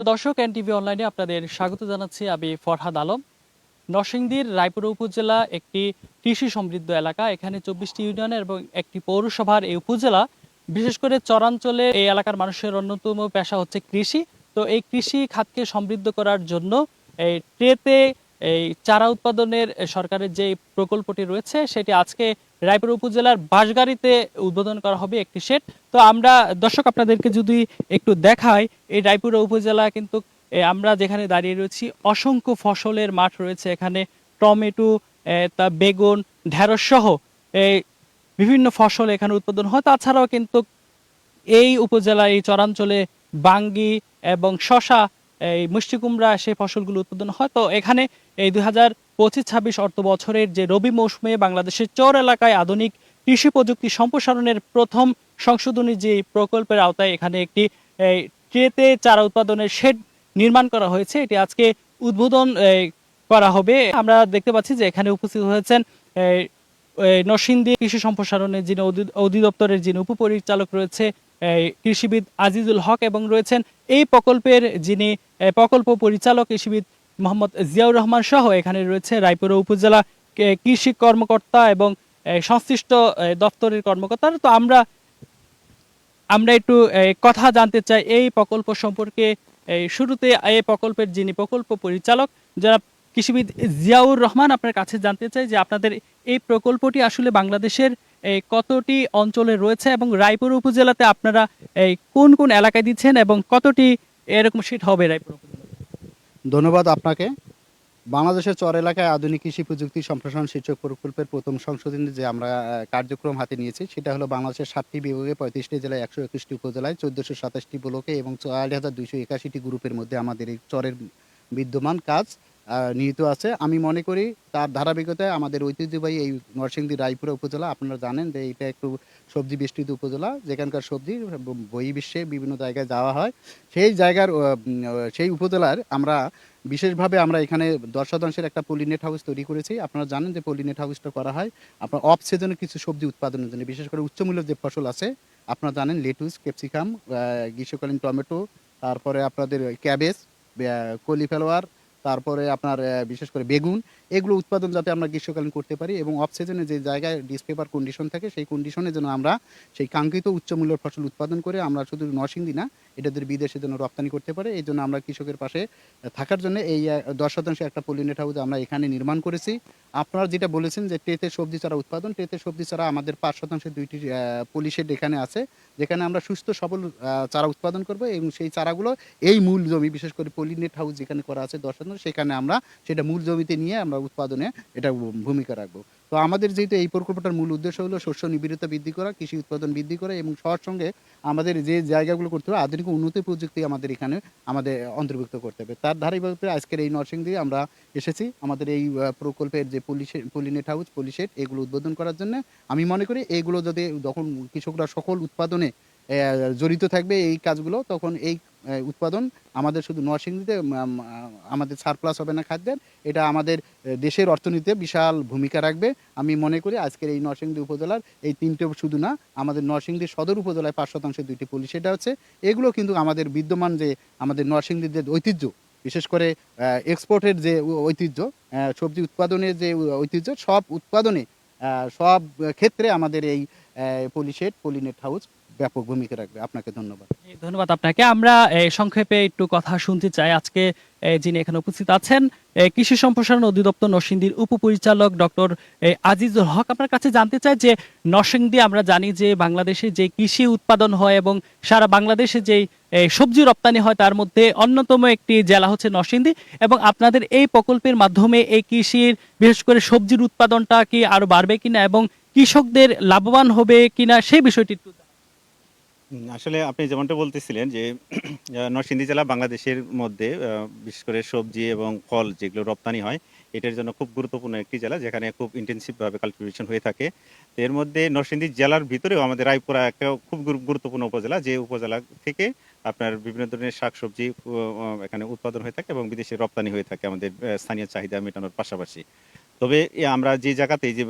দর্শক এনটিভি অনলাইনে আপনাদের স্বাগত জানাচ্ছি। আমি ফরহাদ আলম। নরসিংদীর রায়পুর উপজেলা একটি কৃষি সমৃদ্ধ এলাকা। এখানে 24টি ইউনিয়নের এবং একটি পৌরসভার এই উপজেলা। বিশেষ করে চরাঞ্চলে এই এলাকার মানুষের অন্যতম পেশা হচ্ছে কৃষি। তো এই কৃষি খাতকে সমৃদ্ধ করার জন্য এই ট্রেতে এই চারা উৎপাদনের সরকারের যে প্রকল্পটি রয়েছে সেটি আজকে রায়পুর উপজেলার বাঁশগাড়িতে উদ্বোধন করা হবে একটি শেড। তো আমরা দর্শক আপনাদেরকে যদি একটু দেখাই, এই রায়পুর উপজেলা কিন্তু আমরা যেখানে দাঁড়িয়ে রয়েছি অসংখ্য ফসলের মাঠ রয়েছে। এখানে টমেটো, তা বেগুন, ঢেঁড়স সহ এই বিভিন্ন ফসল এখানে উৎপাদন হয়। তাছাড়াও কিন্তু এই উপজেলার এই চরাঞ্চলে বাঙ্গি এবং শশা, এই মিষ্টি কুমড়া সেই ফসলগুলো উৎপাদন হয়। তো এখানে এই 2025-26 অর্থ বছরের যে রবি মৌসুমে বাংলাদেশের চর এলাকায় আধুনিক কৃষি প্রযুক্তি সম্প্রসারণের প্রথম সংশোধনী যে প্রকল্পের আওতায় এখানে একটি এই ট্রেতে চারা উৎপাদনের শেড নির্মাণ করা হয়েছে। এটি আজকে উদ্বোধন করা হবে। আমরা দেখতে পাচ্ছি যে এখানে উপস্থিত হয়েছেন নরসিংদী কৃষি সম্প্রসারণের যিনি অধিদপ্তরের যিনি উপপরিচালক রয়েছে কৃষিবিদ আজিজুল হক, এবং রয়েছেন এই প্রকল্পের যিনি প্রকল্প পরিচালক কৃষিবিদ মোহাম্মদ জিয়াউর রহমান সহ এখানে রয়েছে রায়পুর উপজেলা কৃষি কর্মকর্তা এবং সংশ্লিষ্ট দপ্তরের কর্মকর্তা। তো আমরা একটু কথা জানতে চাই এই প্রকল্প সম্পর্কে। শুরুতে এই প্রকল্পের যিনি প্রকল্প পরিচালক যারা কৃষিবিদ জিয়াউর রহমান, আপনার কাছে জানতে চাই যে আপনাদের এই প্রকল্পটি আসলে বাংলাদেশের কতটি অঞ্চলে রয়েছে এবং রায়পুর উপজেলাতে আপনারা কোন কোন এলাকায় দিচ্ছেন এবং কতটি এরকম সিট হবে রায়পুর উপজেলাতে? ধন্যবাদ আপনাকে। বাংলাদেশের চর এলাকায় আধুনিক কৃষি প্রযুক্তি সম্প্রসারণ শীর্ষক প্রকল্পের প্রথম সংশোধনী যে আমরা কার্যক্রম হাতে নিয়েছি সেটা হলো বাংলাদেশের 7টি বিভাগে 35টি জেলায় 121টি উপজেলায় 1427টি ব্লকে এবং 4281টি গ্রুপের মধ্যে আমাদের এই চরের বিদ্যমান কাজ নিহিত আছে। আমি মনে করি তার ধারাবাহিকতায় আমাদের ঐতিহ্যবাহী এই নরসিংদী রায়পুরা উপজেলা, আপনারা জানেন যে এটা একটু সবজি বেষ্টিত উপজেলা, যেখানকার সবজি বহির্বিশ্বে বিভিন্ন জায়গায় যাওয়া হয়। সেই জায়গার সেই উপজেলার আমরা বিশেষভাবে আমরা এখানে 10 শতাংশের একটা পলিনেট হাউস তৈরি করেছি। আপনারা জানেন যে পলিনেট হাউসটা করা হয় আপনার অফ সিজনে কিছু সবজি উৎপাদনের জন্য, বিশেষ করে উচ্চমূল্যের যে ফসল আছে আপনারা জানেন লেটুস, ক্যাপসিকাম, গ্রীষ্মকালীন টমেটো, তারপরে আপনাদের ক্যাবেজ, কলিফ্লাওয়ার, তারপরে আপনার বিশেষ করে বেগুন, এগুলো উৎপাদন যাতে আমরা গ্রীষ্মকালীন করতে পারি এবং অফ সিজনে যে জায়গায় ডিসপেপার কন্ডিশন থাকে সেই কন্ডিশনে যেন আমরা সেই কাঙ্ক্ষিত উচ্চমূল্যের ফসল উৎপাদন করে আমরা শুধু নরসিংদী না এটাদের বিদেশে যেন রপ্তানি করতে পারে, এই জন্য আমরা কৃষকের পাশে থাকার জন্য এই 10 শতাংশ একটা পলিনেট হাউস আমরা এখানে নির্মাণ করেছি। আপনারা যেটা বলেছেন যে ট্রেতে সবজি চারা উৎপাদন, ট্রেতে সবজি চারা আমাদের 5 শতাংশের 2টি পলিশেড এখানে আছে, যেখানে আমরা সুস্থ সবল চারা উৎপাদন করব এবং সেই চারাগুলো এই মূল জমি, বিশেষ করে পলিনেট হাউস যেখানে করা আছে 10 শতাংশ, সেখানে আমরা সেটা মূল জমিতে নিয়ে আমরা উৎপাদনে এটা ভূমিকা রাখবো। তো আমাদের যেহেতু এই প্রকল্পটার মূল উদ্দেশ্য হলো শস্য নিবিড়তা বৃদ্ধি করা, কৃষি উৎপাদন বৃদ্ধি করা এবং সবার সঙ্গে আমাদের যে জায়গাগুলো করতে হবে আধুনিক উন্নত প্রযুক্তি আমাদের এখানে আমাদের অন্তর্ভুক্ত করতে হবে। তার ধারাবাহিকতায় আজকের এই নরসিংদী আমরা এসেছি আমাদের এই প্রকল্পের যে পলিনেট হাউস, পলিশেড, এগুলো উদ্বোধন করার জন্য। আমি মনে করি এইগুলো যদি যখন কৃষকরা সকল উৎপাদনে জড়িত থাকবে এই কাজগুলো, তখন এই উৎপাদন আমাদের শুধু নরসিংদীতে আমাদের সারপ্লাস হবে না খাদ্যের, এটা আমাদের দেশের অর্থনীতিতে বিশাল ভূমিকা রাখবে। আমি মনে করি আজকের এই নরসিংদী উপজেলার এই তিনটে শুধু না, আমাদের নরসিংদী সদর উপজেলায় 5 শতাংশের 2টি পলিশেড আছে। এগুলো কিন্তু আমাদের বিদ্যমান যে আমাদের নরসিংদীর যে ঐতিহ্য, বিশেষ করে এক্সপোর্টের যে ঐতিহ্য, সবজি উৎপাদনের যে ঐতিহ্য, সব উৎপাদনে সব ক্ষেত্রে আমাদের এই পলিশেড, পলিনেট হাউস ব্যাপক ভূমিকা রাখবে। আপনাকে ধন্যবাদ। ধন্যবাদ আপনাকে। আমরা সংক্ষেপে একটু কথা শুনতে চাই। আজকে যিনি এখানে উপস্থিত আছেন কৃষি সম্প্রসারণ অধিদপ্তর নরসিংদীর উপপরিচালক ডক্টর আজিজুল হক, আপনার কাছে জানতে চাই যে নরসিংদী আমরা জানি যে বাংলাদেশে যে কৃষি উৎপাদন হয় এবং সারা বাংলাদেশে যে সবজি রপ্তানি হয় তার মধ্যে অন্যতম একটি জেলা হচ্ছে নরসিংদী, এবং আপনাদের এই প্রকল্পের মাধ্যমে এই কৃষির বিশেষ করে সবজির উৎপাদনটা কি আরো বাড়বে কিনা এবং কৃষকদের লাভবান হবে কিনা সেই বিষয়টি একটু। আসলে আপনি যেমনটা বলতেছিলেন যে নরসিংদী জেলা বাংলাদেশের মধ্যে বিশেষ করে সবজি এবং ফল যেগুলো রপ্তানি হয় এটার জন্য খুব গুরুত্বপূর্ণ একটি জেলা, যেখানে খুব ইন্টেন্সিভভাবে কালটিভেশন হয়ে থাকে। তো এর মধ্যে নরসিংদী জেলার ভিতরেও আমাদের রায়পুরা একটা খুব গুরুত্বপূর্ণ উপজেলা, যে উপজেলা থেকে আপনার বিভিন্ন ধরনের শাকসবজি এখানে উৎপাদন হয়ে থাকে এবং বিদেশে রপ্তানি হয়ে থাকে আমাদের স্থানীয় চাহিদা মেটানোর পাশাপাশি। তবে আমরা যে জায়গাতে যে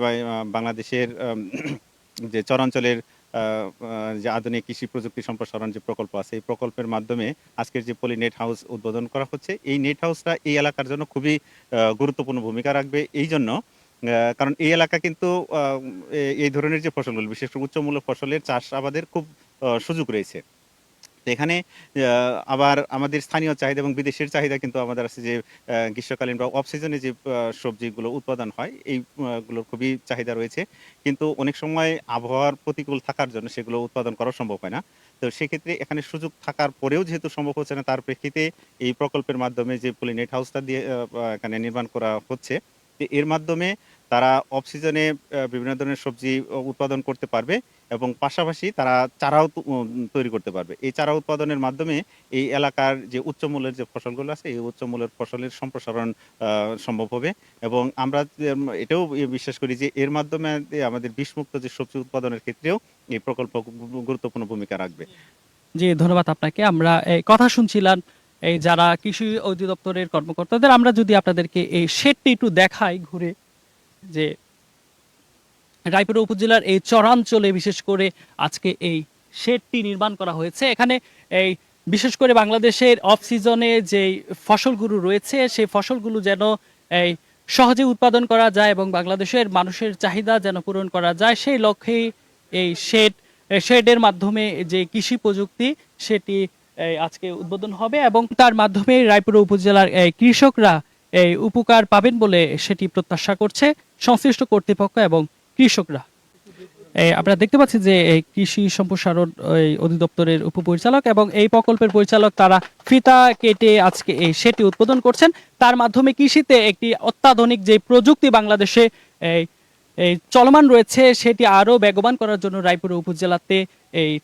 বাংলাদেশের যে চরাঞ্চলের যে আধুনিক কৃষি প্রযুক্তি সম্প্রসারণ যে প্রকল্প আছে, এই প্রকল্পের মাধ্যমে আজকের যে পলি নেট হাউস উদ্বোধন করা হচ্ছে, এই নেট হাউসটা এই এলাকার জন্য খুবই গুরুত্বপূর্ণ ভূমিকা রাখবে। এই জন্য কারণ এই এলাকা কিন্তু এই ধরনের যে ফসলগুলো, বিশেষ করে উচ্চমূল্য ফসলের চাষাবাদের খুব সুযোগ রয়েছে। তো এখানে আবার আমাদের স্থানীয় চাহিদা এবং বিদেশের চাহিদা কিন্তু আমাদের আছে, যে গ্রীষ্মকালীন বা অফ সিজনে যে সবজিগুলো উৎপাদন হয়, এইগুলোর খুবই চাহিদা রয়েছে। কিন্তু অনেক সময় আবহাওয়ার প্রতিকূল থাকার জন্য সেগুলো উৎপাদন করা সম্ভব হয় না। তো সেক্ষেত্রে এখানে সুযোগ থাকার পরেও যেহেতু সম্ভব হচ্ছে না, তার প্রেক্ষিতে এই প্রকল্পের মাধ্যমে যে পলি নেট হাউসটা দিয়ে এখানে নির্মাণ করা হচ্ছে, তো এর মাধ্যমে তারা অফ সিজনে বিভিন্ন ধরনের সবজি উৎপাদন করতে পারবে এবং পাশাপাশি তারা চারাও তৈরি করতে পারবে। এই চারা উৎপাদনের মাধ্যমে এই এলাকার যে উচ্চ মূল্যের যে ফসলগুলো আছে, এই উচ্চ মূল্যের ফসলের সম্প্রসারণ সম্ভব হবে। এবং আমরা এটাও বিশ্বাস করি যে এর মাধ্যমে আমাদের বিষমুক্ত যে সবজি উৎপাদনের ক্ষেত্রেও এই প্রকল্প গুরুত্বপূর্ণ ভূমিকা রাখবে। জি, ধন্যবাদ আপনাকে। আমরা এই কথা শুনছিলাম এই যারা কৃষি অধিদপ্তরের কর্মকর্তাদের। আমরা যদি আপনাদেরকে এই শেডটি একটু দেখাই ঘুরে, যে রায়পুরা উপজেলার এই চরাঞ্চলে বিশেষ করে আজকে এই শেডটি নির্মাণ করা হয়েছে। এখানে এই বিশেষ করে বাংলাদেশের অফ সিজনে যে ফসলগুলো রয়েছে, সেই ফসলগুলো যেন এই সহজে উৎপাদন করা যায় এবং বাংলাদেশের মানুষের চাহিদা যেন পূরণ করা যায়, সেই লক্ষ্যেই এই শেডের মাধ্যমে যে কৃষি প্রযুক্তি, সেটি আজকে উদ্বোধন হবে এবং তার মাধ্যমে রায়পুরা উপজেলার কৃষকরা এই উপকার পাবেন বলে সেটি প্রত্যাশা করছে সংশ্লিষ্ট কর্তৃপক্ষ এবং কৃষকরা। আপনারা দেখতে পাচ্ছেন যে এই কৃষি সম্প্রসারণ অধিদপ্তরের উপপরিচালক এবং এই প্রকল্পের পরিচালক, তারা ফিতা কেটে আজকে এই সেটি উদ্বোধন করছেন। তার মাধ্যমে কৃষিতে একটি অত্যাধুনিক যে প্রযুক্তি বাংলাদেশে এই চলমান রয়েছে, সেটি আরো বেগবান করার জন্য রায়পুরা উপজেলাতে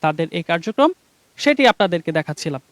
তাদের এই কার্যক্রম, সেটি আপনাদেরকে দেখাচ্ছিলাম।